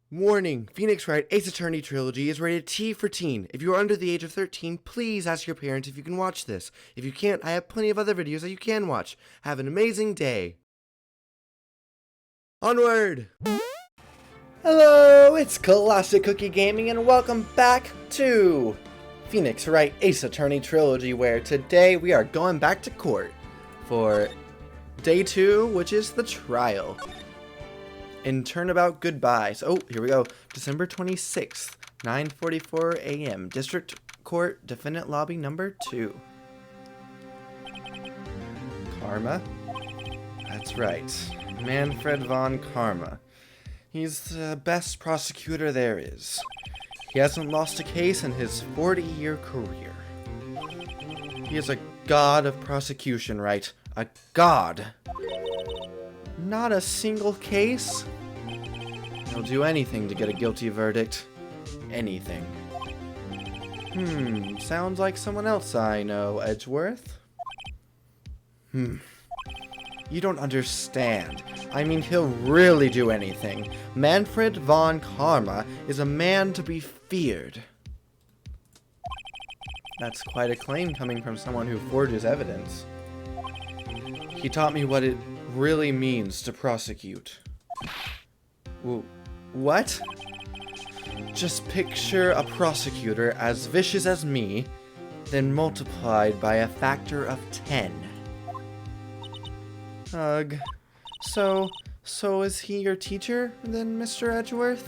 Warning, Phoenix Wright Ace Attorney Trilogy is rated T for teen. If you are under the age of 13, please ask your parents if you can watch this. If you can't, I have plenty of other videos that you can watch. Have an amazing day. Onward! Hello, it's Classic Cookie Gaming and welcome back to Phoenix Wright Ace Attorney Trilogy, where today we are going back to court for day 2, which is the trial. In Turnabout Goodbyes. Oh, here we go. December 26th, 9:44 a.m. District Court, Defendant Lobby number 2. Karma? That's right. Manfred von Karma. He's the best prosecutor there is. He hasn't lost a case in his 40-year career. He is a god of prosecution, right? A god. Not a single case? He'll do anything to get a guilty verdict. Anything. Sounds like someone else I know, Edgeworth. You don't understand. I mean, he'll really do anything. Manfred von Karma is a man to be feared. That's quite a claim coming from someone who forges evidence. He taught me what it really means to prosecute. What? Just picture a prosecutor as vicious as me, then multiplied by a factor of 10. Ugh. So is he your teacher, then, Mr. Edgeworth?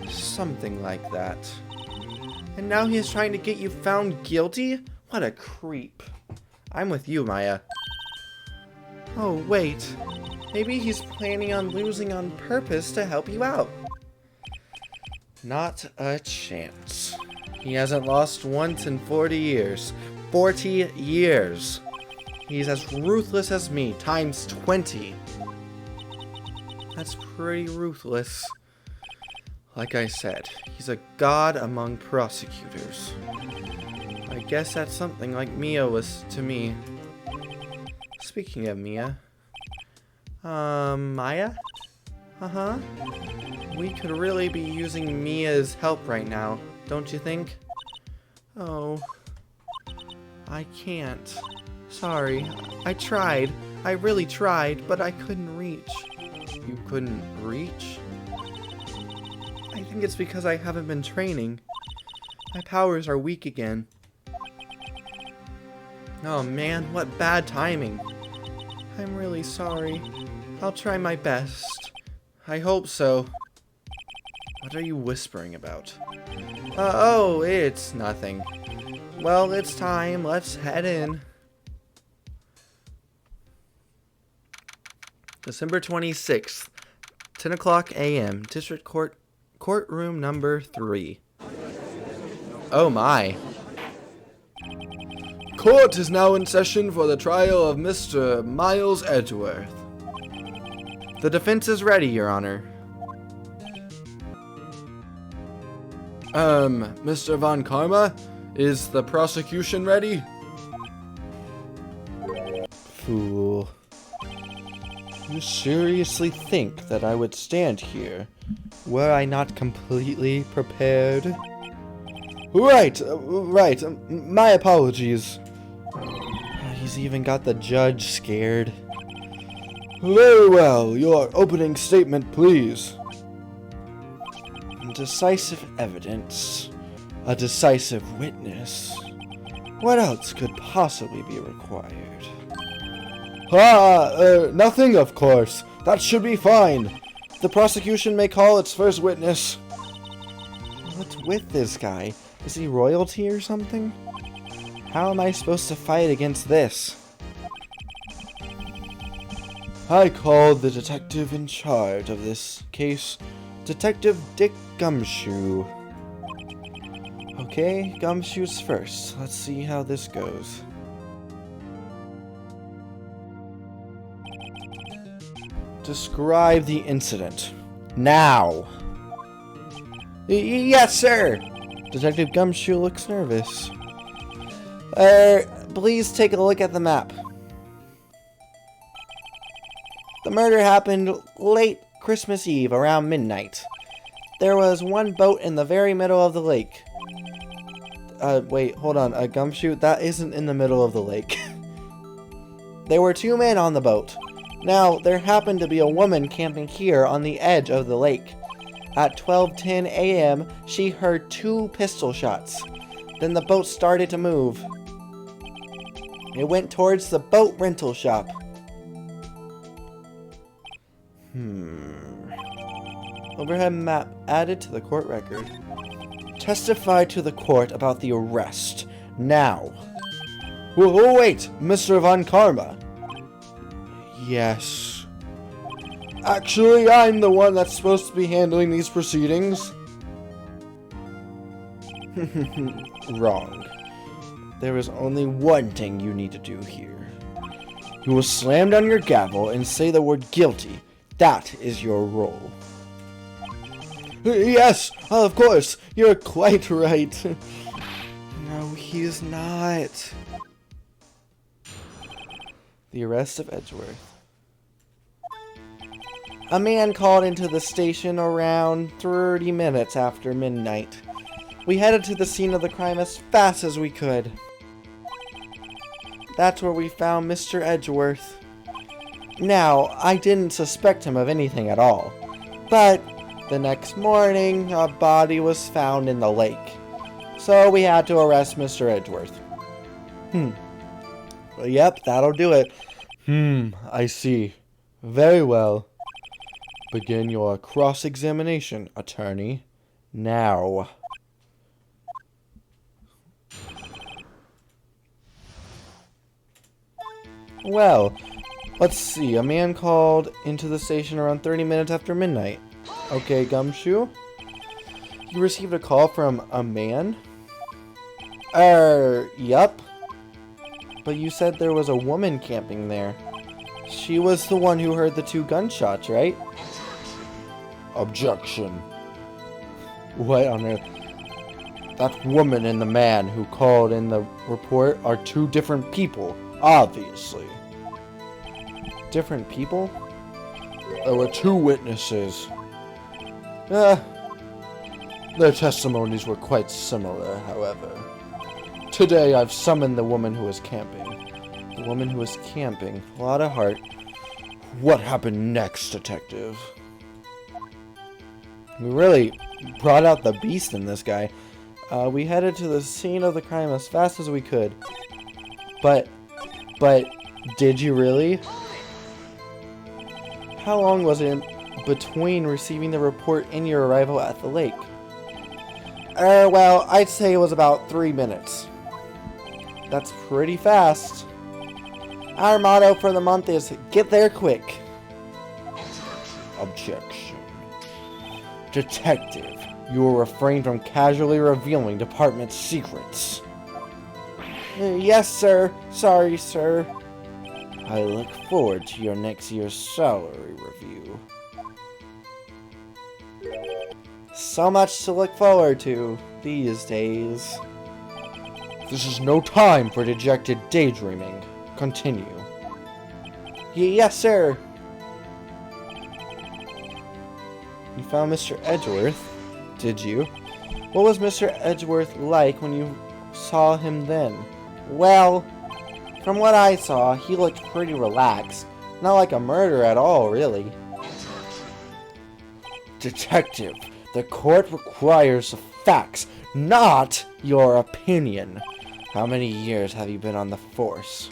Something like that. And now he is trying to get you found guilty? What a creep. I'm with you, Maya. Oh, wait. Maybe he's planning on losing on purpose to help you out. Not a chance. He hasn't lost once in 40 years. 40 years! He's as ruthless as me, times 20. That's pretty ruthless. Like I said, he's a god among prosecutors. I guess that's something like Mia was to me. Speaking of Mia... Maya? We could really be using Mia's help right now, don't you think? Oh... I can't. Sorry. I tried. I really tried, but I couldn't reach. You couldn't reach? I think it's because I haven't been training. My powers are weak again. Oh man, what bad timing. I'm really sorry. I'll try my best. I hope so. What are you whispering about? Oh, it's nothing. Well, it's time. Let's head in. December 26th, 10 o'clock a.m. District Court, courtroom number 3. Oh my. Court is now in session for the trial of Mr. Miles Edgeworth. The defense is ready, Your Honor. Mr. von Karma, is the prosecution ready? Fool. You seriously think that I would stand here? Were I not completely prepared? Right, my apologies. He's even got the judge scared. Very well, your opening statement, please. Decisive evidence. A decisive witness. What else could possibly be required? Nothing, of course. That should be fine. The prosecution may call its first witness. What's with this guy? Is he royalty or something? How am I supposed to fight against this? I called the detective in charge of this case, Detective Dick Gumshoe. Okay, Gumshoe's first. Let's see how this goes. Describe the incident. Now! Yes, sir! Detective Gumshoe looks nervous. Please take a look at the map. The murder happened late Christmas Eve around midnight. There was one boat in the very middle of the lake. Wait, hold on. A Gumshoe? That isn't in the middle of the lake. There were 2 men on the boat. Now, there happened to be a woman camping here on the edge of the lake. At 12:10 a.m., she heard 2 pistol shots. Then the boat started to move. It went towards the boat rental shop. Overhead map added to the court record. Testify to the court about the arrest. Now. Oh, wait! Mr. Von Karma. Yes. Actually, I'm the one that's supposed to be handling these proceedings. Wrong. There is only one thing you need to do here. You will slam down your gavel and say the word guilty. That is your role. Yes, of course. You're quite right. No, he's not. The arrest of Edgeworth. A man called into the station around 30 minutes after midnight. We headed to the scene of the crime as fast as we could. That's where we found Mr. Edgeworth. Now, I didn't suspect him of anything at all. But the next morning, a body was found in the lake. So we had to arrest Mr. Edgeworth. Well, yep, that'll do it. I see. Very well. Begin your cross-examination, attorney. Now. Well, let's see. A man called into the station around 30 minutes after midnight. Okay, Gumshoe. You received a call from a man? Yup. But you said there was a woman camping there. She was the one who heard the 2 gunshots, right? Objection. What on earth? That woman and the man who called in the report are 2 different people, obviously. Different people? There were 2 witnesses. Their testimonies were quite similar, however. Today I've summoned the woman who was camping. The woman who was camping. A lot of heart. What happened next, detective? We really brought out the beast in this guy. We headed to the scene of the crime as fast as we could. But, did you really? How long was it between receiving the report and your arrival at the lake? Well, I'd say it was about 3 minutes. That's pretty fast. Our motto for the month is, get there quick. Objection. Detective, you will refrain from casually revealing department secrets. Yes, sir. Sorry, sir. I look forward to your next year's salary review. So much to look forward to these days. This is no time for dejected daydreaming. Continue. Yes, sir. You found Mr. Edgeworth, did you? What was Mr. Edgeworth like when you saw him then? Well, from what I saw, he looked pretty relaxed. Not like a murderer at all, really. Detective, the court requires facts, not your opinion. How many years have you been on the force?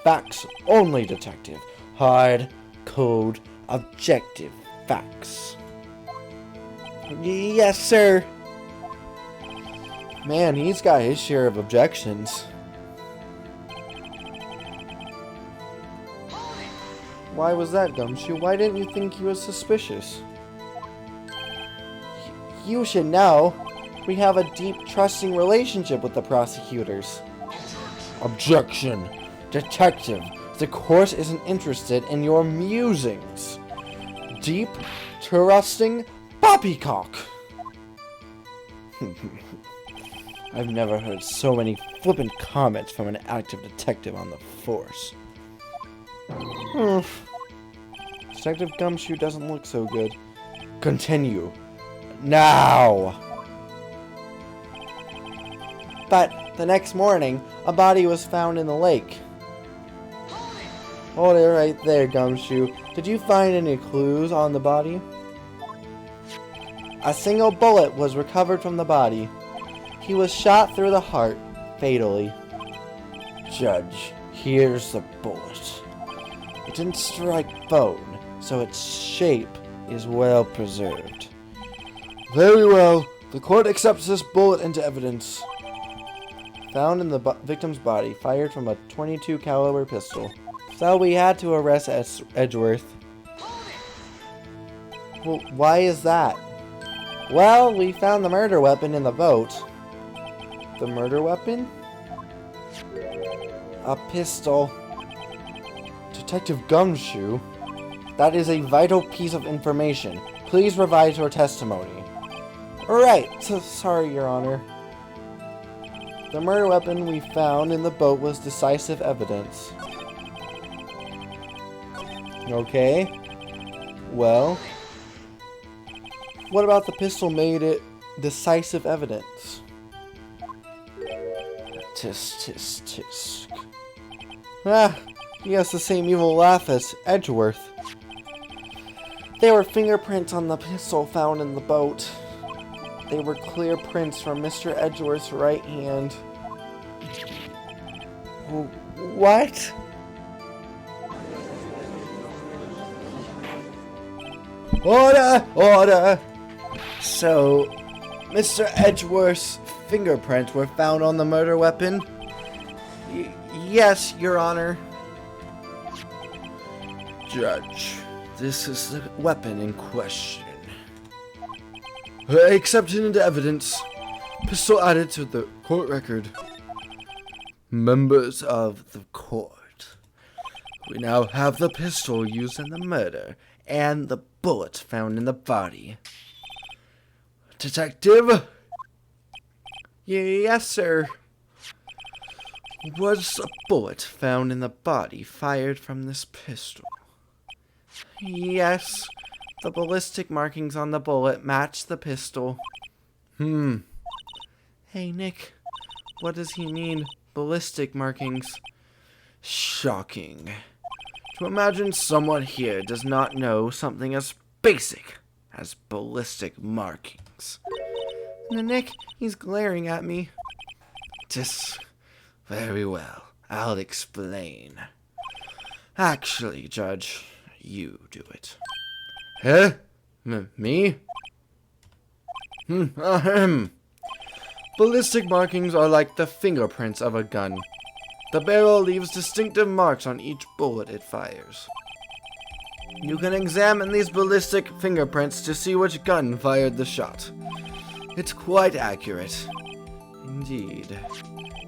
Facts only, detective. Hard, cold, objective facts. Yes, sir. Man, he's got his share of objections. Why was that, Gumshoe? Why didn't you think he was suspicious? You should know. We have a deep, trusting relationship with the prosecutors. Objection. Detective, the court isn't interested in your musings. Deep, trusting poppycock. I've never heard so many flippant comments from an active detective on the force. Detective Gumshoe doesn't look so good. Continue. Now! But the next morning, a body was found in the lake. Hold it right there, Gumshoe. Did you find any clues on the body? A single bullet was recovered from the body. He was shot through the heart, fatally. Judge, here's the bullet. It didn't strike bone, so its shape is well preserved. Very well. The court accepts this bullet into evidence. Found in the victim's body, fired from a .22 caliber pistol. So we had to arrest Edgeworth. Well, why is that? Well, we found the murder weapon in the boat. The murder weapon? A pistol. Detective Gumshoe? That is a vital piece of information. Please revise your testimony. Alright, so sorry, Your Honor. The murder weapon we found in the boat was decisive evidence. Okay. Well, what about the pistol made it decisive evidence? Tisk, tisk, tisk. Ah, he has the same evil laugh as Edgeworth. There were fingerprints on the pistol found in the boat. They were clear prints from Mr. Edgeworth's right hand. What? Order! Order! So, Mr. Edgeworth's fingerprints were found on the murder weapon? Yes, Your Honor. Judge, this is the weapon in question. Accepted into evidence. Pistol added to the court record. Members of the court, we now have the pistol used in the murder and the bullet found in the body. Detective? Yes, sir. Was a bullet found in the body fired from this pistol? Yes. The ballistic markings on the bullet match the pistol. Hey, Nick. What does he mean, ballistic markings? Shocking. To imagine someone here does not know something as basic as ballistic markings. Nick, he's glaring at me. Just very well. I'll explain. Actually, Judge, you do it. Huh? Me? Ballistic markings are like the fingerprints of a gun. The barrel leaves distinctive marks on each bullet it fires. You can examine these ballistic fingerprints to see which gun fired the shot. It's quite accurate. Indeed.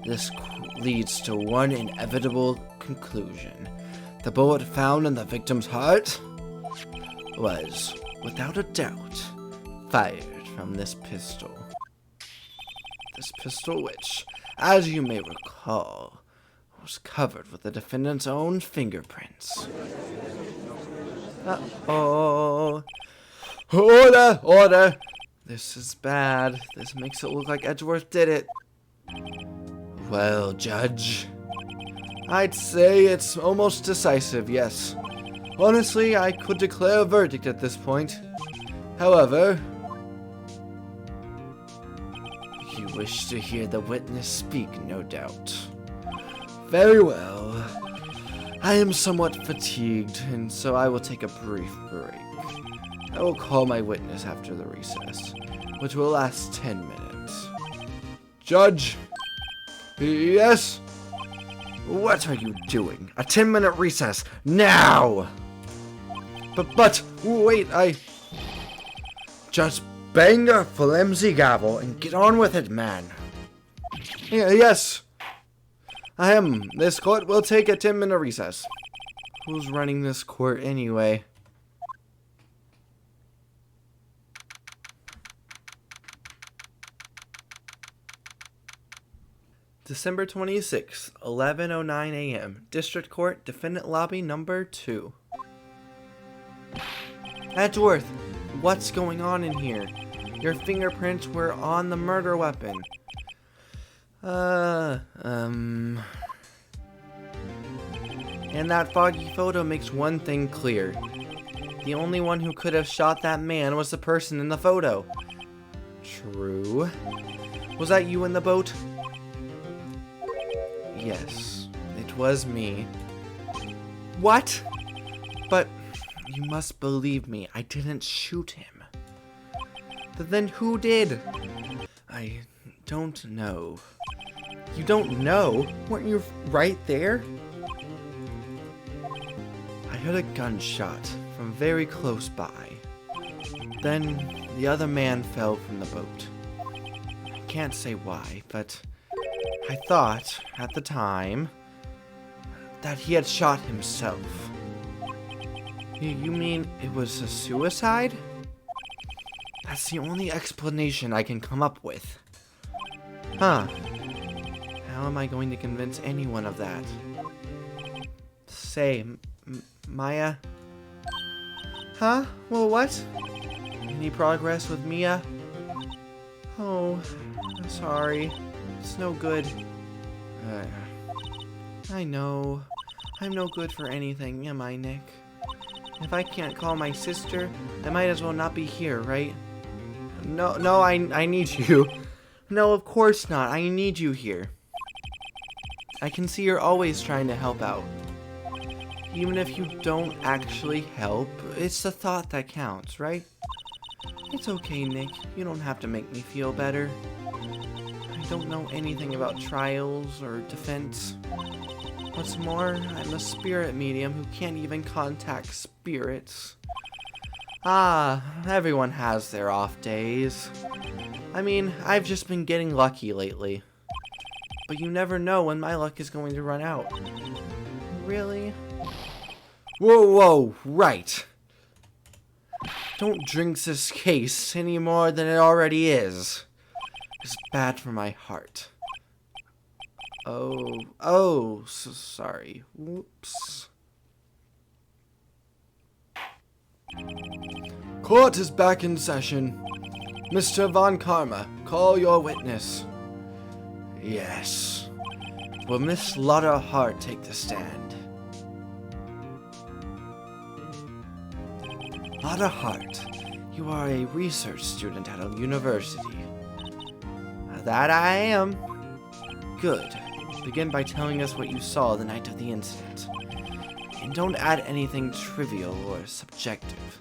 This leads to one inevitable conclusion. The bullet found in the victim's heart was, without a doubt, fired from this pistol. This pistol which, as you may recall, was covered with the defendant's own fingerprints. Uh-oh. Order! Order! This is bad. This makes it look like Edgeworth did it. Well, Judge, I'd say it's almost decisive, yes. Honestly, I could declare a verdict at this point. However, you wish to hear the witness speak, no doubt. Very well. I am somewhat fatigued, and so I will take a brief break. I will call my witness after the recess, which will last 10 minutes. Judge? Yes? What are you doing? A 10-minute recess, now! But, wait, just bang your flimsy gavel and get on with it, man. Yes. This court will take a 10-minute recess. Who's running this court anyway? December 26th, 11:09 a.m. District Court, Defendant Lobby Number 2. Edgeworth, what's going on in here? Your fingerprints were on the murder weapon. And that foggy photo makes one thing clear. The only one who could have shot that man was the person in the photo. True. Was that you in the boat? Yes, it was me. What? But you must believe me, I didn't shoot him. But then who did? I don't know. You don't know? Weren't you right there? I heard a gunshot from very close by. Then the other man fell from the boat. I can't say why, but I thought at the time that he had shot himself. You mean it was a suicide? That's the only explanation I can come up with. Huh. How am I going to convince anyone of that? Say, Maya? Huh? Well, what? Any progress with Mia? Oh, I'm sorry. It's no good. I know. I'm no good for anything, am I, Nick? If I can't call my sister, I might as well not be here, right? No, I need you. No, of course not. I need you here. I can see you're always trying to help out. Even if you don't actually help, it's the thought that counts, right? It's okay, Nick. You don't have to make me feel better. I don't know anything about trials or defense. What's more, I'm a spirit medium who can't even contact spirits. Ah, everyone has their off days. I mean, I've just been getting lucky lately. But you never know when my luck is going to run out. Really? Whoa, right. Don't drink this case any more than it already is. It's bad for my heart. Oh, so sorry. Whoops. Court is back in session. Mr. Von Karma, call your witness. Yes. Will Miss Lotta Hart take the stand? Lotta Hart, you are a research student at a university. That I am. Good. Begin by telling us what you saw the night of the incident. And don't add anything trivial or subjective.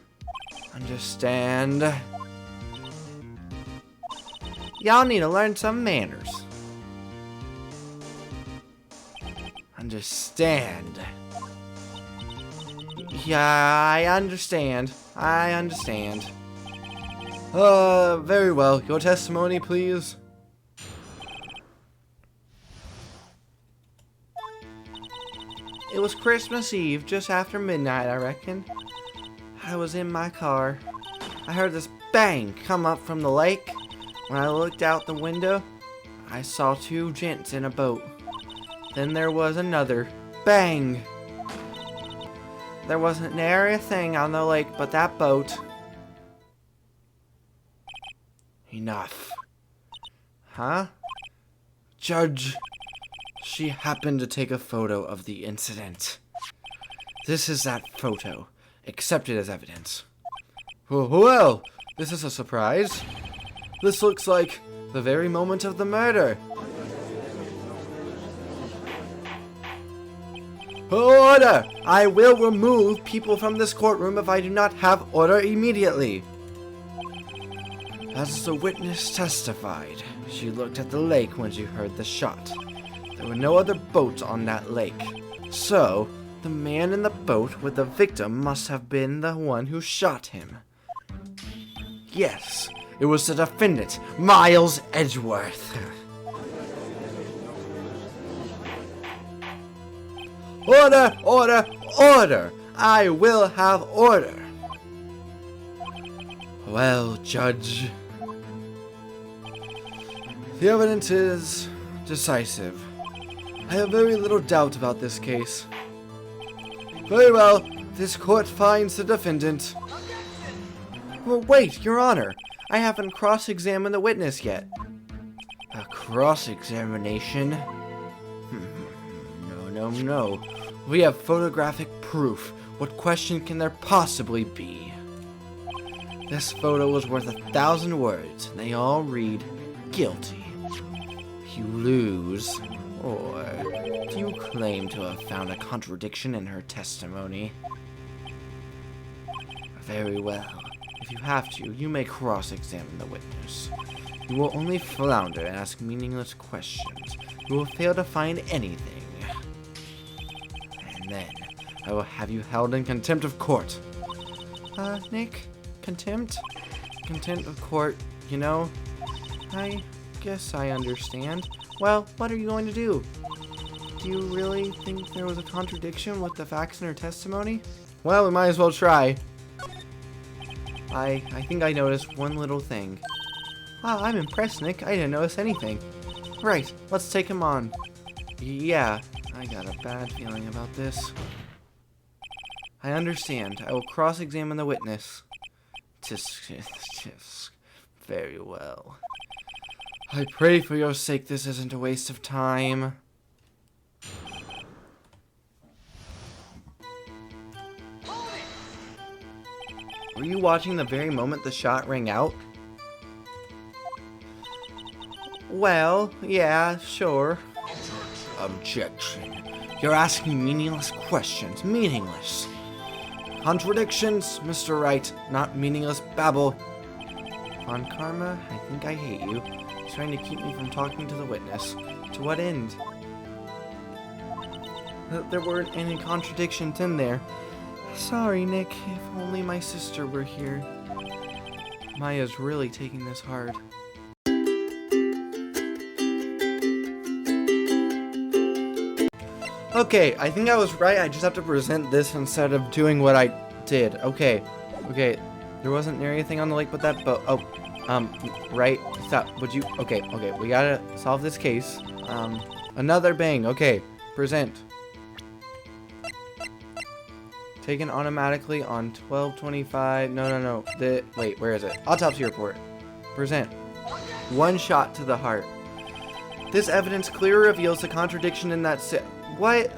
Understand? Y'all need to learn some manners. Understand? Yeah, I understand. Very well. Your testimony, please. It was Christmas Eve, just after midnight, I reckon. I was in my car. I heard this bang come up from the lake. When I looked out the window, I saw two gents in a boat. Then there was another bang. There wasn't nary a thing on the lake but that boat. Enough. Huh? Judge, she happened to take a photo of the incident. This is that photo, accepted as evidence. Well, this is a surprise. This looks like the very moment of the murder. Order! I will remove people from this courtroom if I do not have order immediately. As the witness testified, she looked at the lake when she heard the shot. There were no other boats on that lake. So, the man in the boat with the victim must have been the one who shot him. Yes, it was the defendant, Miles Edgeworth. Order, order, order! I will have order. Well, Judge, the evidence is decisive. I have very little doubt about this case. Very well, this court finds the defendant. Well, wait, Your Honor. I haven't cross-examined the witness yet. A cross-examination? No. We have photographic proof. What question can there possibly be? This photo was worth 1,000 words, and they all read, guilty. You lose, or do you claim to have found a contradiction in her testimony? Very well. If you have to, you may cross-examine the witness. You will only flounder and ask meaningless questions. You will fail to find anything. And then, I will have you held in contempt of court. Nick? Contempt? Contempt of court, you know? I guess I understand. Well, what are you going to do? Do you really think there was a contradiction with the facts in her testimony? Well, we might as well try. I think I noticed one little thing. Wow, I'm impressed, Nick. I didn't notice anything. Right, let's take him on. Yeah, I got a bad feeling about this. I understand. I will cross-examine the witness. Very well. I pray for your sake this isn't a waste of time. Were you watching the very moment the shot rang out? Well, yeah, sure. Objection. You're asking meaningless questions. Meaningless. Contradictions, Mr. Wright, not meaningless babble. Von Karma, I think I hate you. He's trying to keep me from talking to the witness. To what end? There weren't any contradictions in there. Sorry, Nick. If only my sister were here. Maya's really taking this hard. Okay, I think I was right. I just have to present this instead of doing what I did. Okay. There wasn't anything on the lake but that boat. Oh, right. Stop. Would you? Okay. We gotta solve this case. Another bang. Okay. Present. Taken automatically on 12/25. No. Wait, where is it? Autopsy report. Present. One shot to the heart. This evidence clearly reveals the contradiction in that What?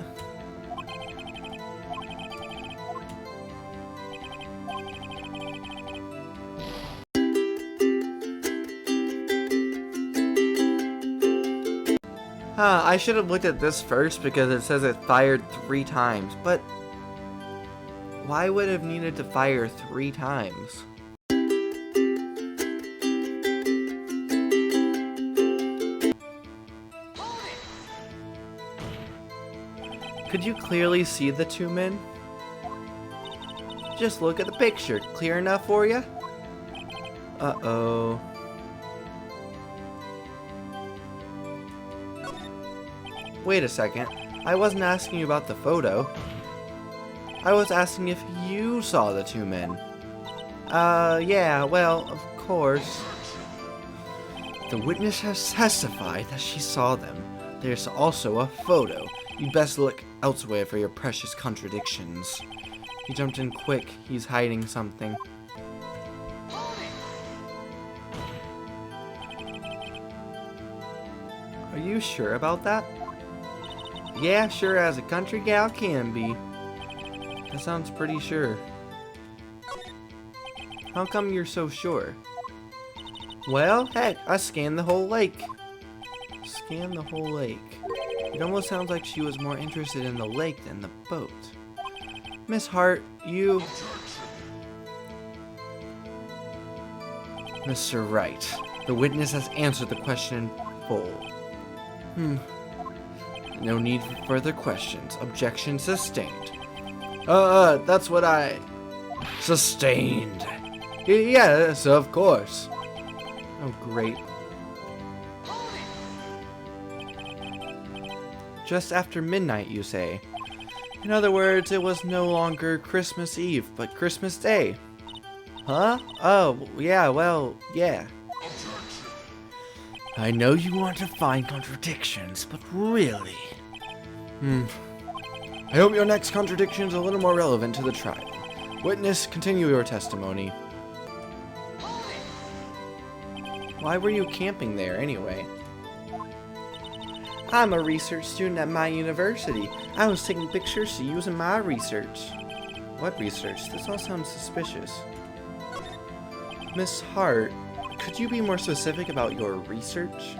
I should have looked at this first because it says it fired 3 times, but why would it have needed to fire 3 times? Could you clearly see the 2 men? Just look at the picture. Clear enough for you? Uh-oh. Wait a second. I wasn't asking you about the photo. I was asking if you saw the 2 men. Yeah, well, of course. The witness has testified that she saw them. There's also a photo. You'd best look elsewhere for your precious contradictions. He jumped in quick. He's hiding something. Are you sure about that? Yeah, sure as a country gal can be. That sounds pretty sure. How come you're so sure? Well, heck, I scanned the whole lake. Scan the whole lake. It almost sounds like she was more interested in the lake than the boat. Miss Hart, you... Mr. Wright, the witness has answered the question in full. No need for further questions. Objection sustained. That's what I... Sustained. Yes, of course. Oh, great. Just after midnight, you say? In other words, it was no longer Christmas Eve, but Christmas Day. Huh? Oh, yeah, well, yeah. I know you want to find contradictions, but really... I hope your next contradiction is a little more relevant to the trial. Witness, continue your testimony. Why were you camping there anyway? I'm a research student at my university. I was taking pictures to use in my research. What research? This all sounds suspicious. Miss Hart, could you be more specific about your research?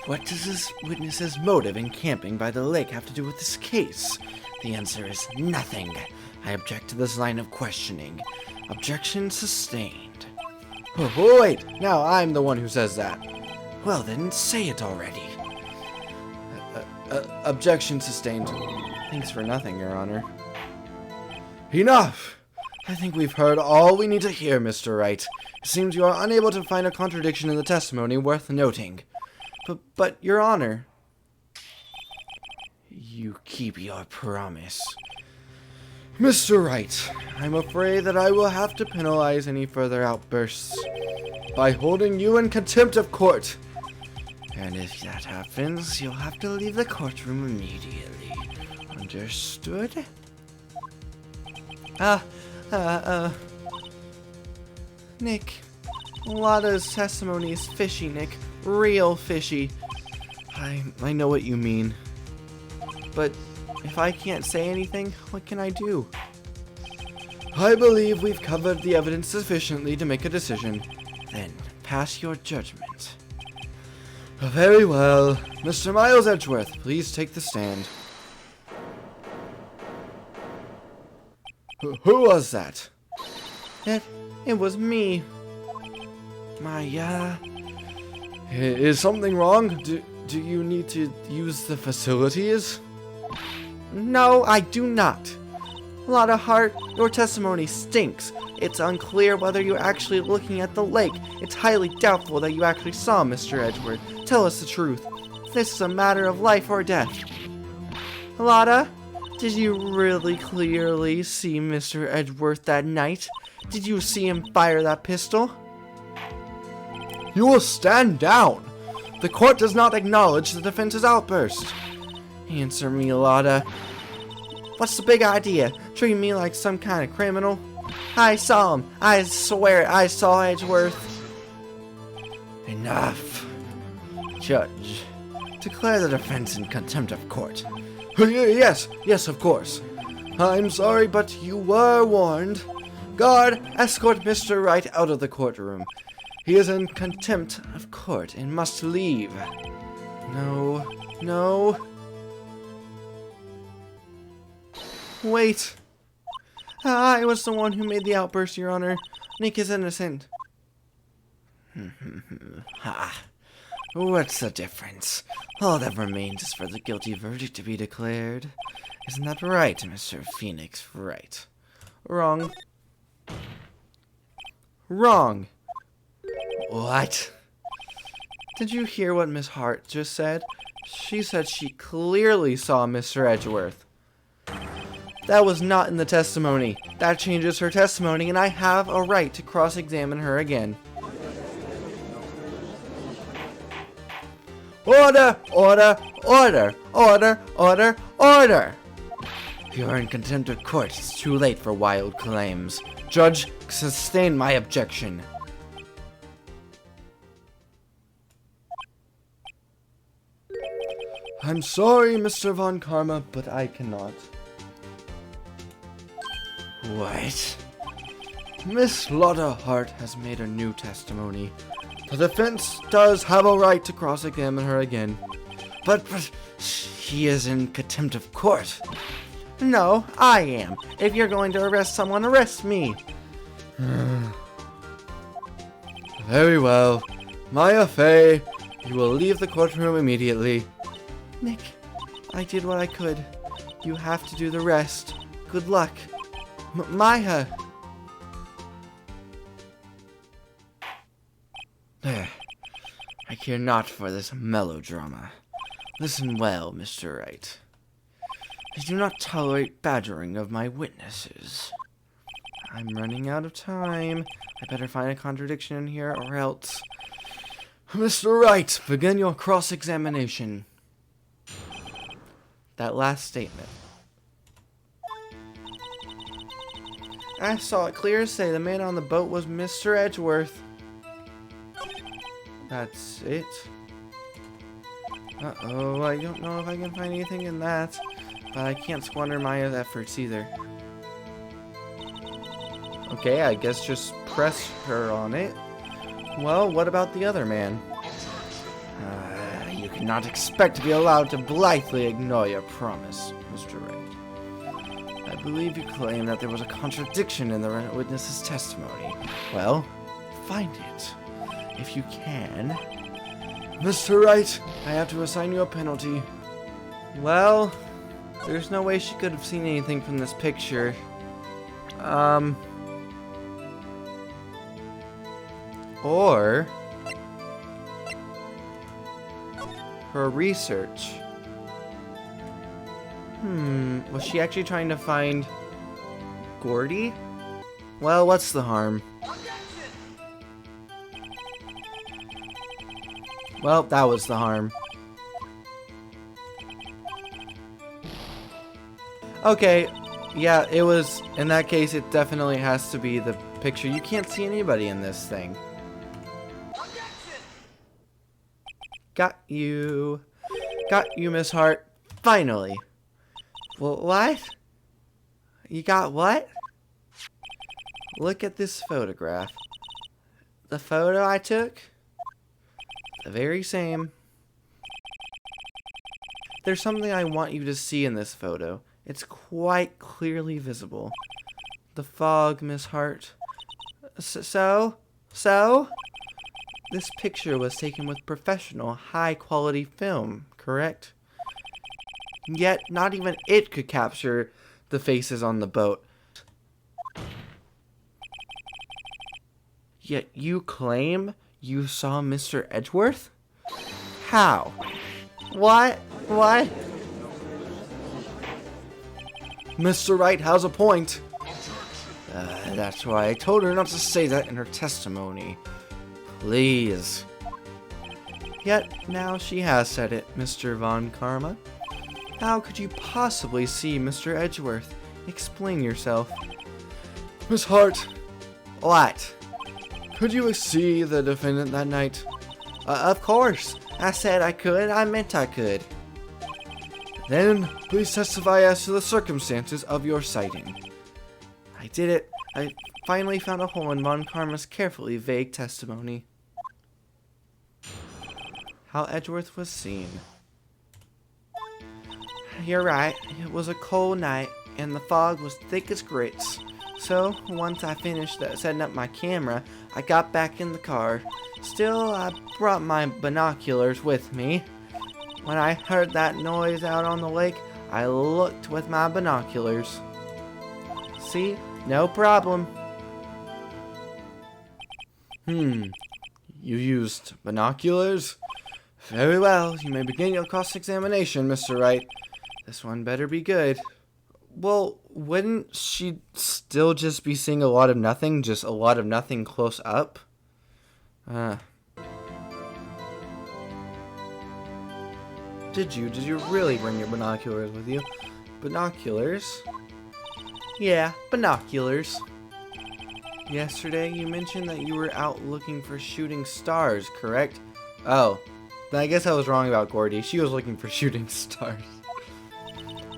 What does this witness's motive in camping by the lake have to do with this case? The answer is nothing. I object to this line of questioning. Objection sustained. Oh, wait, now I'm the one who says that. Well, then say it already. Objection sustained. Thanks for nothing, Your Honor. Enough! I think we've heard all we need to hear, Mr. Wright. It seems you are unable to find a contradiction in the testimony worth noting. But, Your Honor... You keep your promise. Mr. Wright, I'm afraid that I will have to penalize any further outbursts by holding you in contempt of court. And if that happens, you'll have to leave the courtroom immediately. Understood? Nick, Lada's testimony is fishy, Nick. Real fishy. I know what you mean. But if I can't say anything, what can I do? I believe we've covered the evidence sufficiently to make a decision. Then, pass your judgment. Very well. Mr. Miles Edgeworth, please take the stand. Who was that? It was me. Is something wrong? Do you need to use the facilities? No, I do not. Lotta Hart, your testimony stinks. It's unclear whether you're actually looking at the lake. It's highly doubtful that you actually saw Mr. Edgeworth. Tell us the truth. This is a matter of life or death. Lotta, did you really clearly see Mr. Edgeworth that night? Did you see him fire that pistol? You will stand down. The court does not acknowledge the defense's outburst. Answer me, Lotta. What's the big idea? Treat me like some kind of criminal? I saw him. I swear I saw Edgeworth. Enough. Judge, declare the defense in contempt of court. Yes, of course. I'm sorry, but you were warned. Guard, escort Mr. Wright out of the courtroom. He is in contempt of court and must leave. No. Wait. I was the one who made the outburst, Your Honor. Nick is innocent. Ha. What's the difference? All that remains is for the guilty verdict to be declared. Isn't that right, Mr. Phoenix Wright? Wrong. Wrong. What? Did you hear what Miss Hart just said? She said she clearly saw Mr. Edgeworth. That was not in the testimony. That changes her testimony, and I have a right to cross-examine her again. Order! Order! Order! Order! Order! Order! You're in contempt of court. It's too late for wild claims. Judge, sustain my objection. I'm sorry, Mr. Von Karma, but I cannot. What? Miss Lotta Hart has made a new testimony. The defense does have a right to cross-examine her again. But she is in contempt of court. No, I am. If you're going to arrest someone, arrest me. Very well. Maya Fey, you will leave the courtroom immediately. Nick, I did what I could. You have to do the rest. Good luck. Maya. I care not for this melodrama. Listen well, Mr. Wright. I do not tolerate badgering of my witnesses. I'm running out of time. I better find a contradiction in here or else. Mr. Wright, begin your cross-examination. That last statement. I saw it clear as day. The man on the boat was Mr. Edgeworth. That's it? Uh-oh, I don't know if I can find anything in that. But I can't squander my efforts either. Okay, I guess just press her on it. Well, what about the other man? You cannot expect to be allowed to blithely ignore your promise, Mr. Wright. I believe you claim that there was a contradiction in the witness's testimony. Well, find it, if you can. Mr. Wright, I have to assign you a penalty. Well, there's no way she could have seen anything from this picture. Or her research. Was she actually trying to find Gourdy? Well, what's the harm? Well, that was the harm. Okay, yeah, it was, in that case, it definitely has to be the picture. You can't see anybody in this thing. Got you. Got you, Miss Hart. Finally. Well, what? You got what? Look at this photograph. The photo I took? The very same. There's something I want you to see in this photo. It's quite clearly visible. The fog, Miss Hart. So? This picture was taken with professional, high-quality film, correct? Yet, not even it could capture the faces on the boat. Yet you claim you saw Mr. Edgeworth? How? What? Mr. Wright has a point. That's why I told her not to say that in her testimony. Please. Yet, now she has said it, Mr. Von Karma. How could you possibly see Mr. Edgeworth? Explain yourself. Miss Hart. What? Could you see the defendant that night? Of course. I said I could. I meant I could. Then, please testify as to the circumstances of your sighting. I did it. I finally found a hole in Von Karma's carefully vague testimony. How Edgeworth was seen. You're right. It was a cold night, and the fog was thick as grits. So, once I finished setting up my camera, I got back in the car. Still, I brought my binoculars with me. When I heard that noise out on the lake, I looked with my binoculars. See? No problem. You used binoculars? Very well. You may begin your cross-examination, Mr. Wright. This one better be good. Well, wouldn't she still just be seeing a lot of nothing? Just a lot of nothing close up? Did you really bring your binoculars with you? Binoculars? Yeah, binoculars. Yesterday, you mentioned that you were out looking for shooting stars, correct? Oh, then I guess I was wrong about Gourdy. She was looking for shooting stars.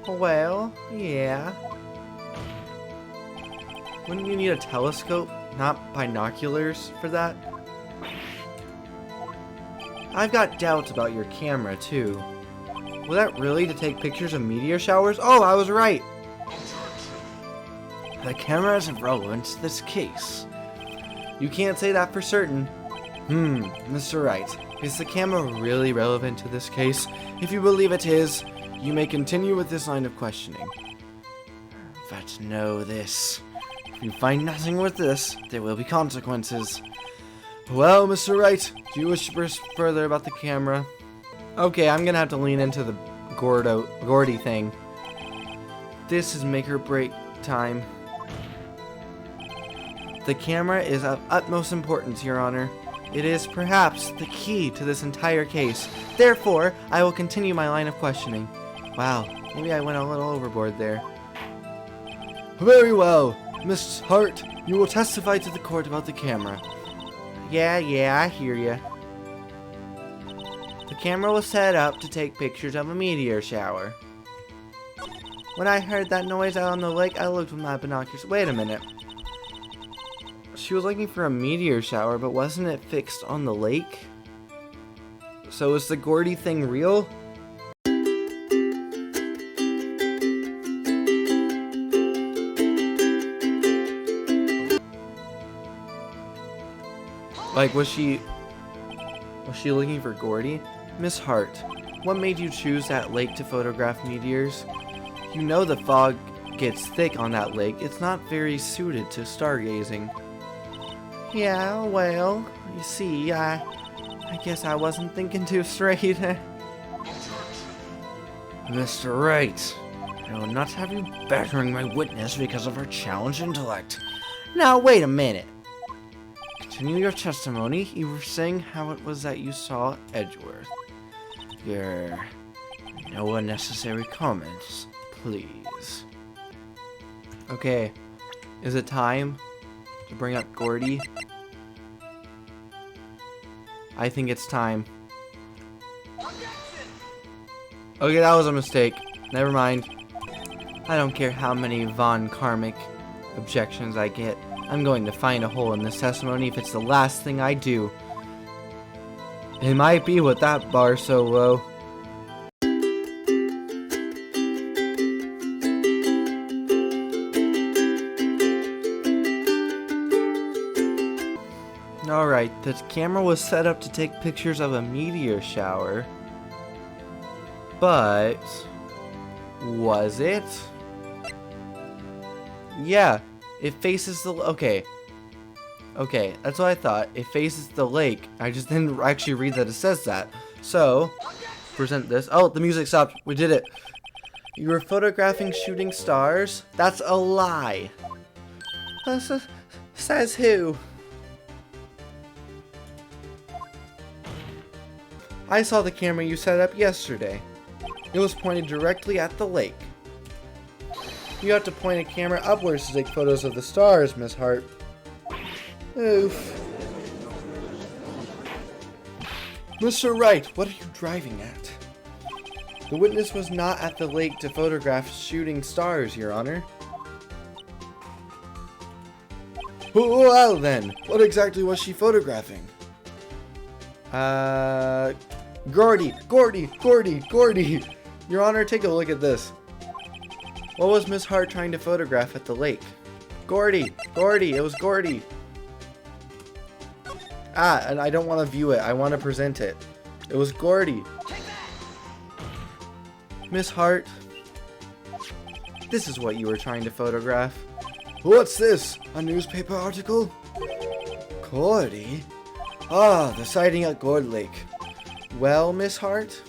Well, yeah. Wouldn't you need a telescope, not binoculars, for that? I've got doubts about your camera, too. Was that really to take pictures of meteor showers? Oh, I was right! The camera isn't relevant to this case. You can't say that for certain. Mr. Wright, is the camera really relevant to this case? If you believe it is, you may continue with this line of questioning. But know this. If you find nothing with this, there will be consequences. Well, Mr. Wright, do you wish to pursue further about the camera? Okay, I'm gonna have to lean into the Gourdy thing. This is make or break time. The camera is of utmost importance, Your Honor. It is perhaps the key to this entire case. Therefore, I will continue my line of questioning. Wow, maybe I went a little overboard there. Very well. Miss Hart, you will testify to the court about the camera. Yeah, I hear ya. The camera was set up to take pictures of a meteor shower. When I heard that noise out on the lake, I looked with my binoculars. Wait a minute. She was looking for a meteor shower, but wasn't it fixed on the lake? So is the Gourdy thing real? Like, was she looking for Gourdy? Miss Hart, what made you choose that lake to photograph meteors? You know the fog gets thick on that lake. It's not very suited to stargazing. Yeah, well, you see, I guess I wasn't thinking too straight. Mr. Wright, I will not have you battering my witness because of her challenged intellect. Now, wait a minute. Continue your testimony. You were saying how it was that you saw Edgeworth. No unnecessary comments, please. Okay, is it time to bring up Gourdy? I think it's time. Okay, that was a mistake. Never mind. I don't care how many von Karmic objections I get. I'm going to find a hole in this testimony if it's the last thing I do. It might be with that bar so low. Alright, the camera was set up to take pictures of a meteor shower. But was it? Yeah, it faces the... Okay, that's what I thought. It faces the lake. I just didn't actually read that it says that. So, present this. Oh, the music stopped. We did it. You were photographing shooting stars? That's a lie. Says who? I saw the camera you set up yesterday. It was pointed directly at the lake. You have to point a camera upwards to take photos of the stars, Miss Hart. Oof. Mr. Wright, what are you driving at? The witness was not at the lake to photograph shooting stars, Your Honor. Well then, what exactly was she photographing? Gourdy! Your Honor, take a look at this. What was Miss Hart trying to photograph at the lake? Gourdy! It was Gourdy! And I don't want to view it, I want to present it. It was Gourdy. Miss Hart, this is what you were trying to photograph. What's this? A newspaper article? Gourdy? Ah, the sighting at Gourd Lake. Well, Miss Hart?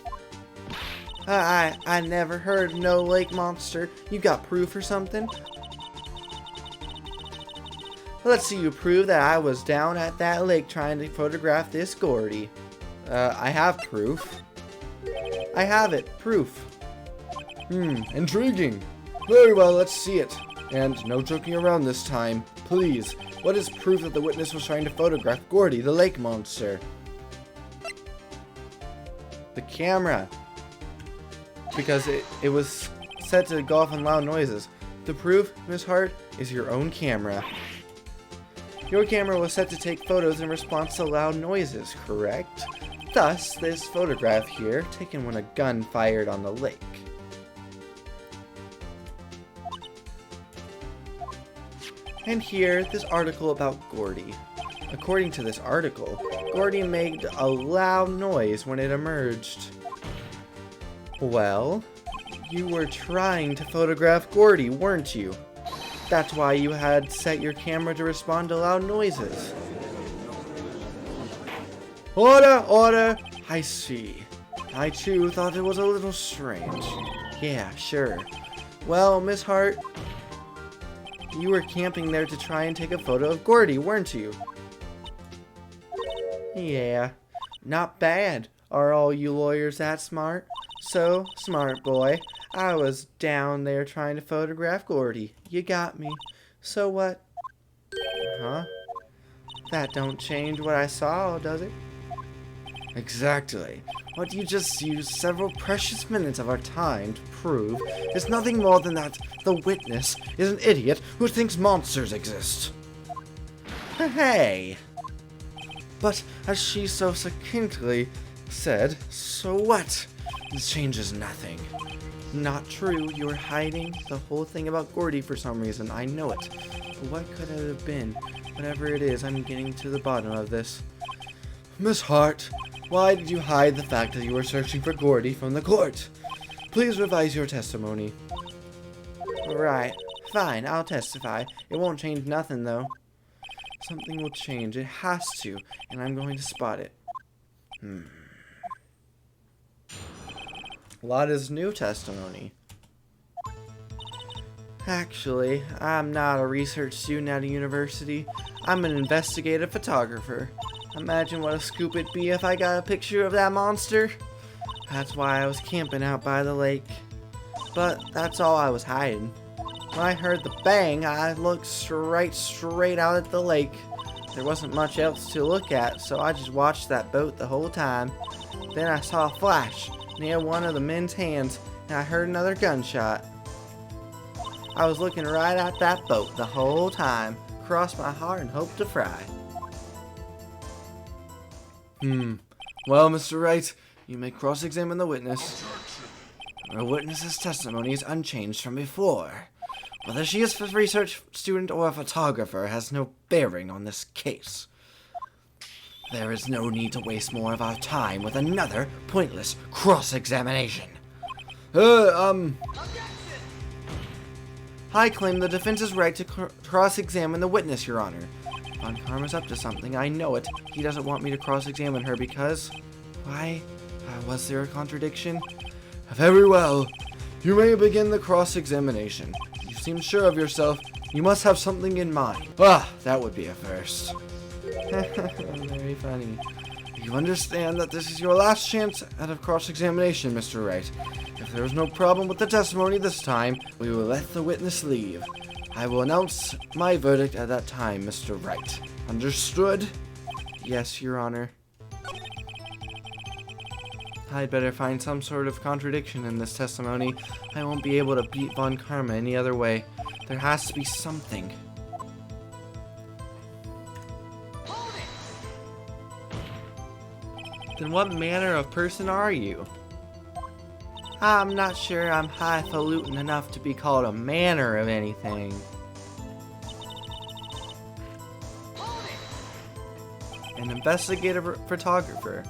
I never heard of no lake monster. You got proof or something? Let's see you prove that I was down at that lake trying to photograph this Gourdy. I have proof. I have it. Proof. Intriguing. Very well, let's see it. And no joking around this time. Please, what is proof that the witness was trying to photograph Gourdy, the lake monster? The camera. Because it was set to go off on loud noises. The proof, Miss Hart, is your own camera. Your camera was set to take photos in response to loud noises, correct? Thus, this photograph here, taken when a gun fired on the lake. And here, this article about Gourdy. According to this article, Gourdy made a loud noise when it emerged. Well, you were trying to photograph Gourdy, weren't you? That's why you had set your camera to respond to loud noises. Order! I see. I too thought it was a little strange. Yeah, sure. Well, Miss Hart, you were camping there to try and take a photo of Gourdy, weren't you? Yeah, not bad. Are all you lawyers that smart? So smart, boy. I was down there trying to photograph Gourdy. You got me. So what? Huh? That don't change what I saw, does it? Exactly. What you just used several precious minutes of our time to prove is nothing more than that the witness is an idiot who thinks monsters exist. Hey! But as she so succinctly said, so what? This changes nothing. Not true, you were hiding the whole thing about Gourdy for some reason, I know it. But what could it have been? Whatever it is, I'm getting to the bottom of this. Miss Hart, why did you hide the fact that you were searching for Gourdy from the court? Please revise your testimony. Right, fine, I'll testify. It won't change nothing, though. Something will change, it has to, and I'm going to spot it. What is new testimony? Actually, I'm not a research student at a university. I'm an investigative photographer. Imagine what a scoop it'd be if I got a picture of that monster. That's why I was camping out by the lake. But that's all I was hiding. When I heard the bang, I looked straight out at the lake. There wasn't much else to look at, so I just watched that boat the whole time. Then I saw a flash near one of the men's hands, and I heard another gunshot. I was looking right at that boat the whole time. Crossed my heart and hoped to fry. Well, Mr. Wright, you may cross-examine the witness. The witness's testimony is unchanged from before. Whether she is a research student or a photographer has no bearing on this case. There is no need to waste more of our time with another pointless cross-examination. I claim the defense's right to cross-examine the witness, Your Honor. Von Karma's up to something, I know it. He doesn't want me to cross-examine her because... Why? Was there a contradiction? Very well. You may begin the cross-examination. You seem sure of yourself. You must have something in mind. That would be a first. Very funny. You understand that this is your last chance at a cross-examination, Mr. Wright. If there is no problem with the testimony this time, we will let the witness leave. I will announce my verdict at that time, Mr. Wright. Understood? Yes, Your Honor. I'd better find some sort of contradiction in this testimony. I won't be able to beat Von Karma any other way. There has to be something. Then what manner of person are you? I'm not sure I'm highfalutin enough to be called a manner of anything. An investigative photographer.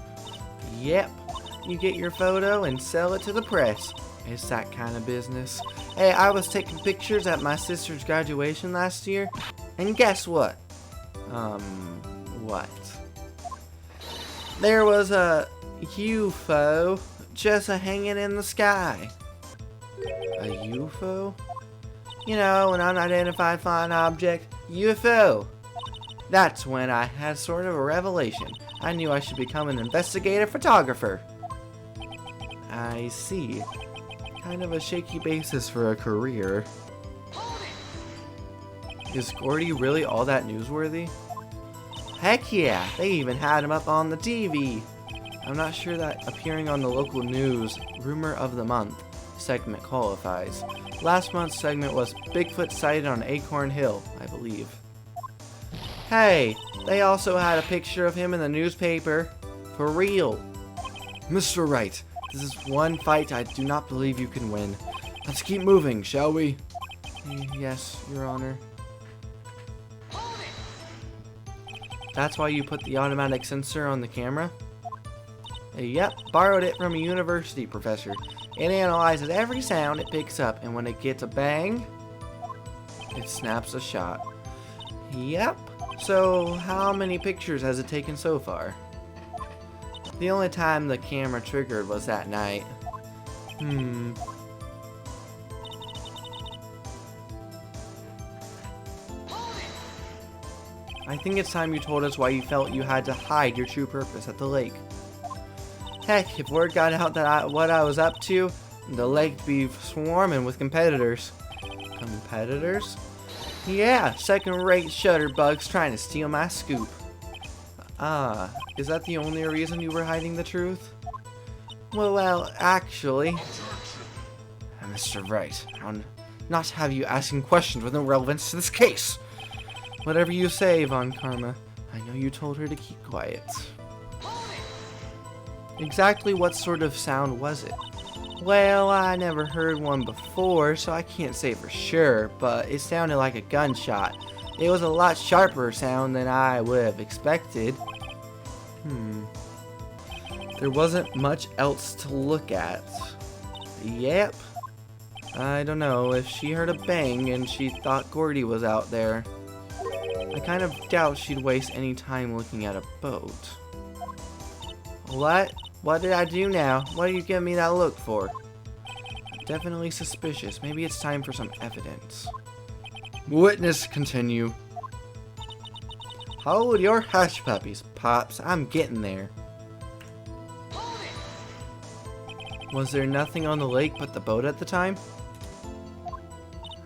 Yep. You get your photo and sell it to the press. It's that kind of business. Hey, I was taking pictures at my sister's graduation last year, and guess what? What? There was a UFO just hanging in the sky. A UFO? You know, an unidentified flying object. UFO. That's when I had sort of a revelation. I knew I should become an investigative photographer. I see. Kind of a shaky basis for a career. Is Gourdy really all that newsworthy? Heck yeah, they even had him up on the TV. I'm not sure that appearing on the local news Rumor of the Month segment qualifies. Last month's segment was Bigfoot sighted on Acorn Hill, I believe. Hey, they also had a picture of him in the newspaper. For real. Mr. Wright, this is one fight I do not believe you can win. Let's keep moving, shall we? Yes, Your Honor. That's why you put the automatic sensor on the camera? Yep, borrowed it from a university professor. It analyzes every sound it picks up, and when it gets a bang, it snaps a shot. Yep. So, how many pictures has it taken so far? The only time the camera triggered was that night. I think it's time you told us why you felt you had to hide your true purpose at the lake. Heck, if word got out that what I was up to, the lake'd be swarming with competitors. Competitors? Yeah, second-rate shutterbugs trying to steal my scoop. Ah, is that the only reason you were hiding the truth? Well, actually... Mr. Wright, I'll not have you asking questions with no relevance to this case. Whatever you say, Von Karma. I know you told her to keep quiet. Exactly what sort of sound was it? Well, I never heard one before, so I can't say for sure, but it sounded like a gunshot. It was a lot sharper sound than I would have expected. There wasn't much else to look at. Yep. I don't know, if she heard a bang and she thought Gourdy was out there, I kind of doubt she'd waste any time looking at a boat. What? What did I do now? What are you giving me that look for? Definitely suspicious. Maybe it's time for some evidence. Witness continue. Hold your hush puppies, Pops. I'm getting there. Was there nothing on the lake but the boat at the time?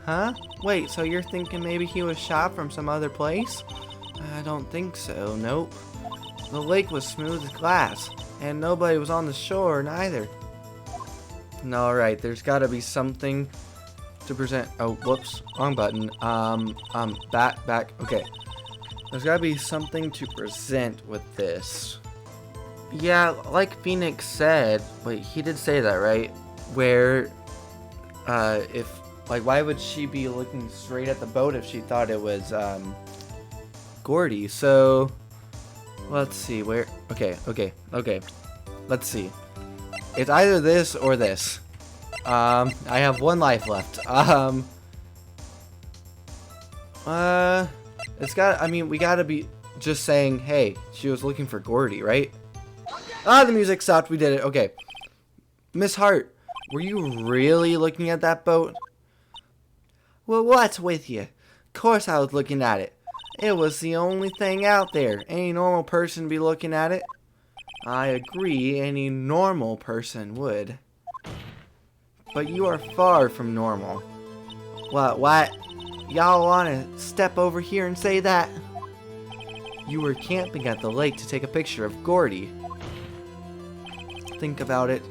Huh? Wait, so you're thinking maybe he was shot from some other place? I don't think so, nope. The lake was smooth as glass, and nobody was on the shore, neither. Alright, there's gotta be something to present. Oh, whoops, wrong button. Back, okay. There's gotta be something to present with this. Yeah, like Phoenix said, wait, he did say that, right? Where, why would she be looking straight at the boat if she thought it was, Gourdy? So, let's see, where, okay. Let's see. It's either this or this. I have one life left. We gotta be just saying, hey, she was looking for Gourdy, right? Ah, the music stopped, we did it, okay. Miss Hart, were you really looking at that boat? Well, what's with you? Of course I was looking at it. It was the only thing out there. Any normal person would be looking at it. I agree, any normal person would. But you are far from normal. What? Y'all wanna step over here and say that? You were camping at the lake to take a picture of Gourdy. Think about it.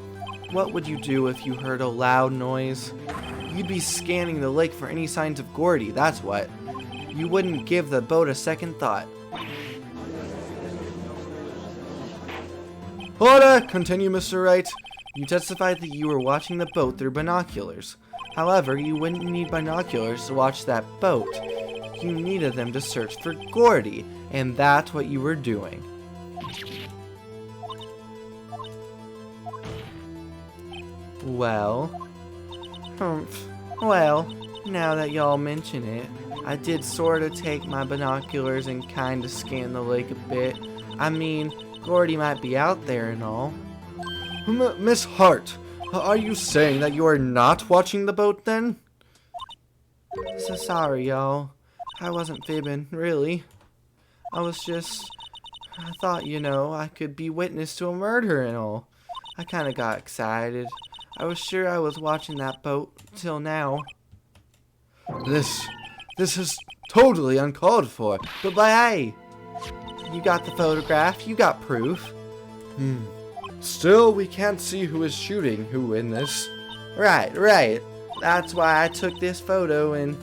What would you do if you heard a loud noise? You'd be scanning the lake for any signs of Gourdy, that's what. You wouldn't give the boat a second thought. Order! Continue, Mr. Wright. You testified that you were watching the boat through binoculars. However, you wouldn't need binoculars to watch that boat. You needed them to search for Gourdy, and that's what you were doing. Well, now that y'all mention it, I did sort of take my binoculars and kind of scan the lake a bit. I mean, Gourdy might be out there and all. Miss Hart, are you saying that you are not watching the boat then? So sorry, y'all. I wasn't fibbing, really. I thought, I could be witness to a murder and all. I kind of got excited. I was sure I was watching that boat till now. This is totally uncalled for. But hey, you got the photograph, you got proof. Still, we can't see who is shooting who in this. Right. That's why I took this photo and...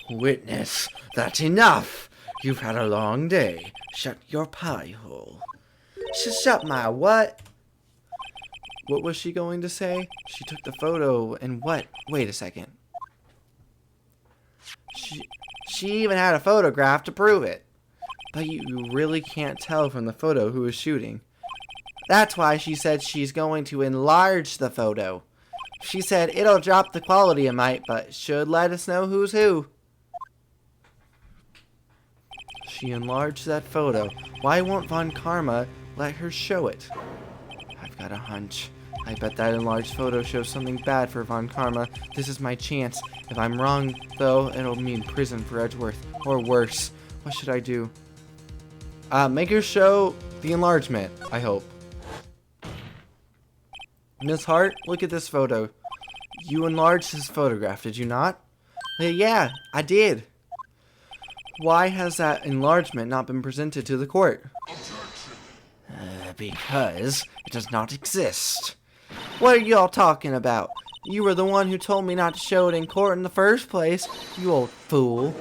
Witness, that's enough. You've had a long day. Shut your pie hole. Shut my what? What was she going to say? She took the photo and what? Wait a second. She even had a photograph to prove it. But you really can't tell from the photo who is shooting. That's why she said she's going to enlarge the photo. She said it'll drop the quality a mite, but should let us know who's who. She enlarged that photo. Why won't Von Karma let her show it? I've got a hunch. I bet that enlarged photo shows something bad for Von Karma. This is my chance. If I'm wrong, though, it'll mean prison for Edgeworth. Or worse. What should I do? Make her show the enlargement, I hope. Miss Hart, look at this photo. You enlarged his photograph, did you not? Yeah, I did. Why has that enlargement not been presented to the court? Because it does not exist. What are y'all talking about? You were the one who told me not to show it in court in the first place, you old fool.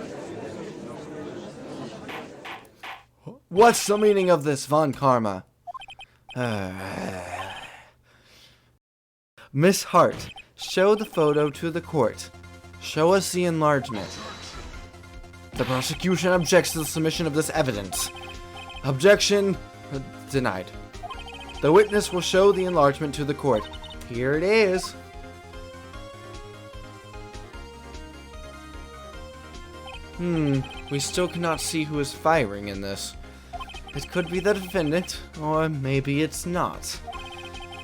What's the meaning of this, Von Karma? Miss Hart, show the photo to the court. Show us the enlargement. The prosecution objects to the submission of this evidence. Objection denied. The witness will show the enlargement to the court. Here it is. We still cannot see who is firing in this. It could be the defendant, or maybe it's not.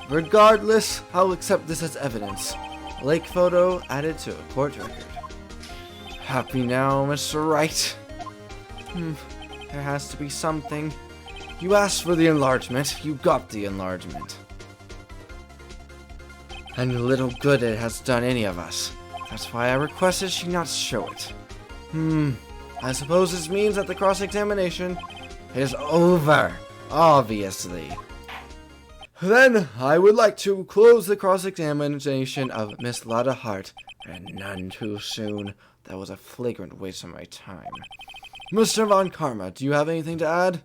Regardless, I'll accept this as evidence. Lake photo added to a court record. Happy now, Mr. Wright? There has to be something. You asked for the enlargement, you got the enlargement. And little good it has done any of us. That's why I requested she not show it. I suppose this means that the cross-examination is over, obviously. Then, I would like to close the cross-examination of Miss Lotta Hart, and none too soon. That was a flagrant waste of my time. Mr. Von Karma, do you have anything to add?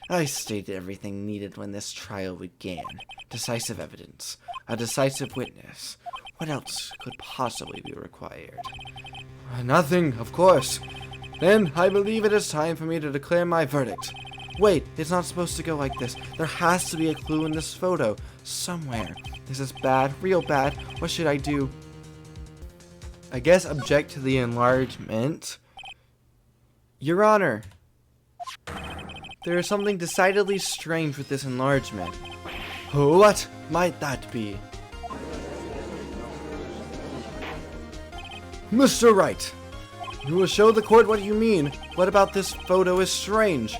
I stated everything needed when this trial began. Decisive evidence. A decisive witness. What else could possibly be required? Nothing, of course. Then, I believe it is time for me to declare my verdict. Wait, it's not supposed to go like this. There has to be a clue in this photo. Somewhere. This is bad, real bad. What should I do? I guess object to the enlargement. Your Honor, there is something decidedly strange with this enlargement. What might that be? Mr. Wright, you will show the court what you mean. What about this photo is strange?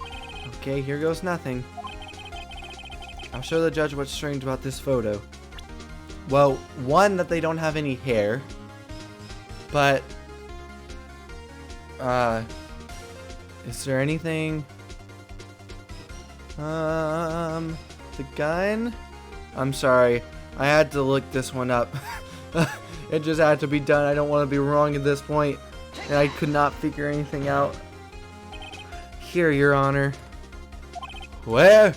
Okay, here goes nothing. I'll show the judge what's strange about this photo. Well, one, that they don't have any hair. But, is there anything? The gun? I'm sorry. I had to look this one up. It just had to be done. I don't want to be wrong at this point. And I could not figure anything out. Here, Your Honor. Where?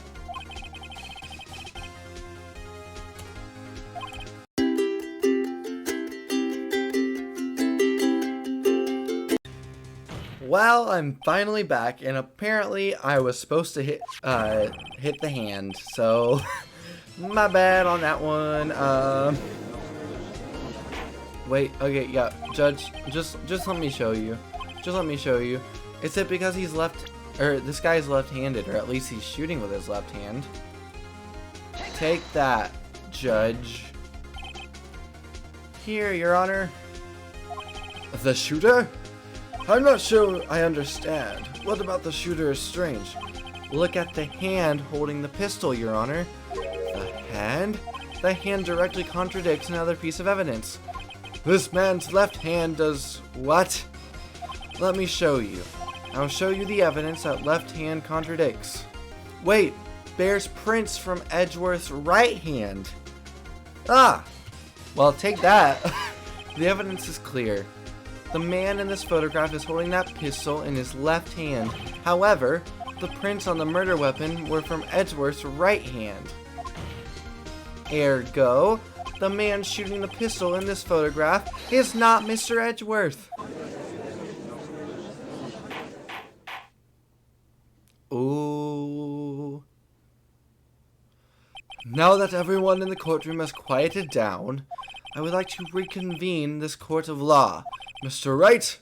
Well, I'm finally back, and apparently I was supposed to hit the hand, so my bad on that one. Wait, okay, yeah, Judge, just let me show you. Just let me show you. Is it because he's this guy's left-handed, or at least he's shooting with his left hand? Take that, Judge. Here, Your Honor. The shooter? I'm not sure I understand. What about the shooter is strange? Look at the hand holding the pistol, Your Honor. The hand? The hand directly contradicts another piece of evidence. This man's left hand does what? Let me show you. I'll show you the evidence that left hand contradicts. Wait, bears prints from Edgeworth's right hand. Ah! Well, take that. The evidence is clear. The man in this photograph is holding that pistol in his left hand. However, the prints on the murder weapon were from Edgeworth's right hand. Ergo, the man shooting the pistol in this photograph is not Mr. Edgeworth. Ooh. Now that everyone in the courtroom has quieted down, I would like to reconvene this court of law. Mr. Wright?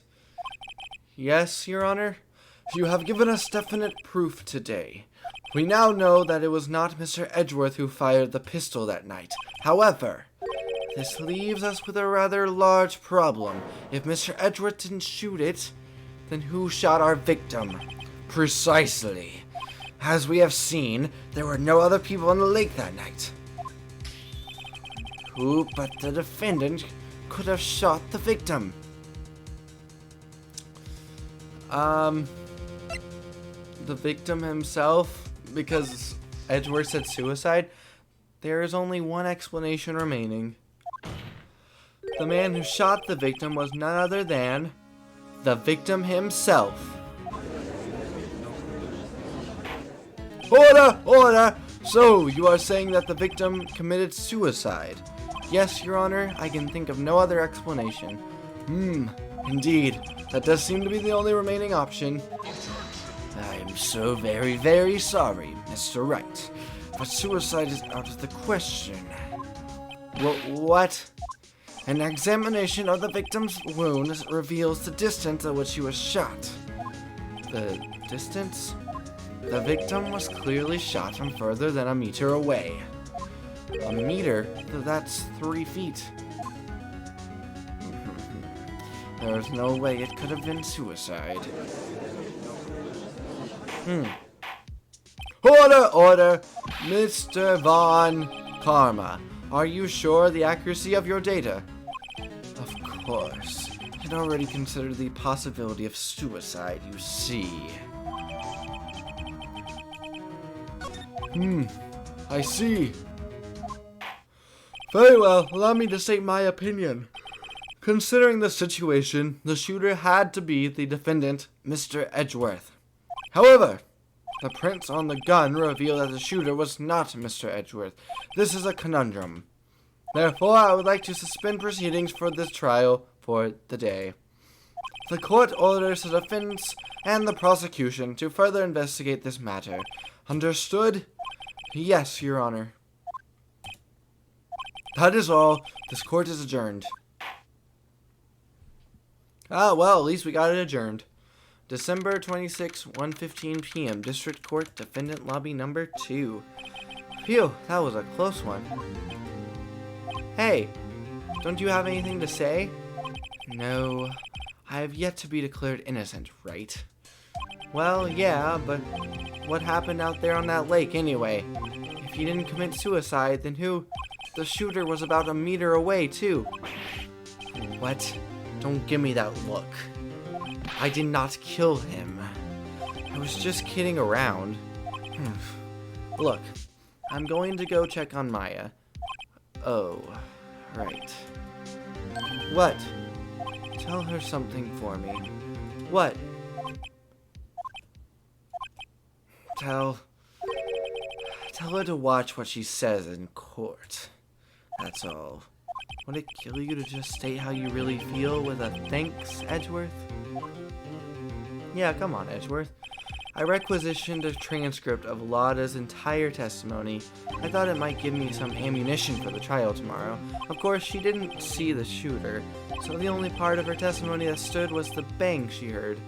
Yes, Your Honor? You have given us definite proof today. We now know that it was not Mr. Edgeworth who fired the pistol that night. However, this leaves us with a rather large problem. If Mr. Edgeworth didn't shoot it, then who shot our victim? Precisely. As we have seen, there were no other people on the lake that night. Who but the defendant could have shot the victim? The victim himself, because Edgeworth said suicide. There is only one explanation remaining. The man who shot the victim was none other than the victim himself. Order! Order! So, you are saying that the victim committed suicide? Yes, Your Honor, I can think of no other explanation. Indeed. That does seem to be the only remaining option. I am so very, very sorry, Mr. Wright. But suicide is out of the question. What? An examination of the victim's wounds reveals the distance at which she was shot. The distance? The victim was clearly shot from further than a meter away. A meter? That's 3 feet. There's no way it could have been suicide. Order! Order! Mr. Von Karma, are you sure of the accuracy of your data? Of course. I'd already considered the possibility of suicide, you see. I see. Very well, allow me to state my opinion. Considering the situation, the shooter had to be the defendant, Mr. Edgeworth. However, the prints on the gun reveal that the shooter was not Mr. Edgeworth. This is a conundrum. Therefore, I would like to suspend proceedings for this trial for the day. The court orders the defense and the prosecution to further investigate this matter. Understood? Yes, Your Honor. That is all. This court is adjourned. Ah, well, at least we got it adjourned. December 26, 1:15 p.m. District Court, Defendant Lobby Number 2. Phew, that was a close one. Hey, don't you have anything to say? No, I have yet to be declared innocent, right? Well, yeah, but what happened out there on that lake anyway? If he didn't commit suicide, then who? The shooter was about a meter away, too. What? Don't give me that look. I did not kill him. I was just kidding around. Look, I'm going to go check on Maya. Oh, right. What? Tell her something for me. What? Tell her to watch what she says in court. That's all. Would it kill you to just state how you really feel with a thanks, Edgeworth? Yeah, come on, Edgeworth. I requisitioned a transcript of Lada's entire testimony. I thought it might give me some ammunition for the trial tomorrow. Of course, she didn't see the shooter, so the only part of her testimony that stood was the bang she heard.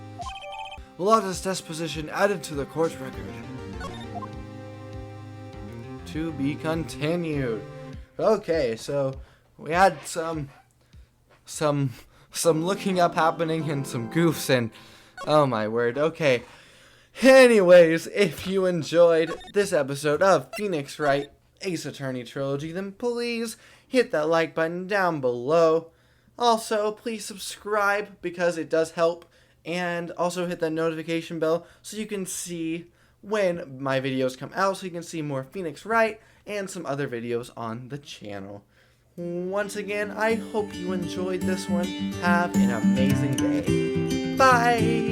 Lada's disposition added to the court record. To be continued. Okay, so we had some looking up happening and some goofs and oh my word. Okay. Anyways, if you enjoyed this episode of Phoenix Wright Ace Attorney Trilogy, then please hit that like button down below. Also, please subscribe because it does help, and also hit that notification bell so you can see when my videos come out, so you can see more Phoenix Wright and some other videos on the channel. Once again, I hope you enjoyed this one. Have an amazing day. Bye!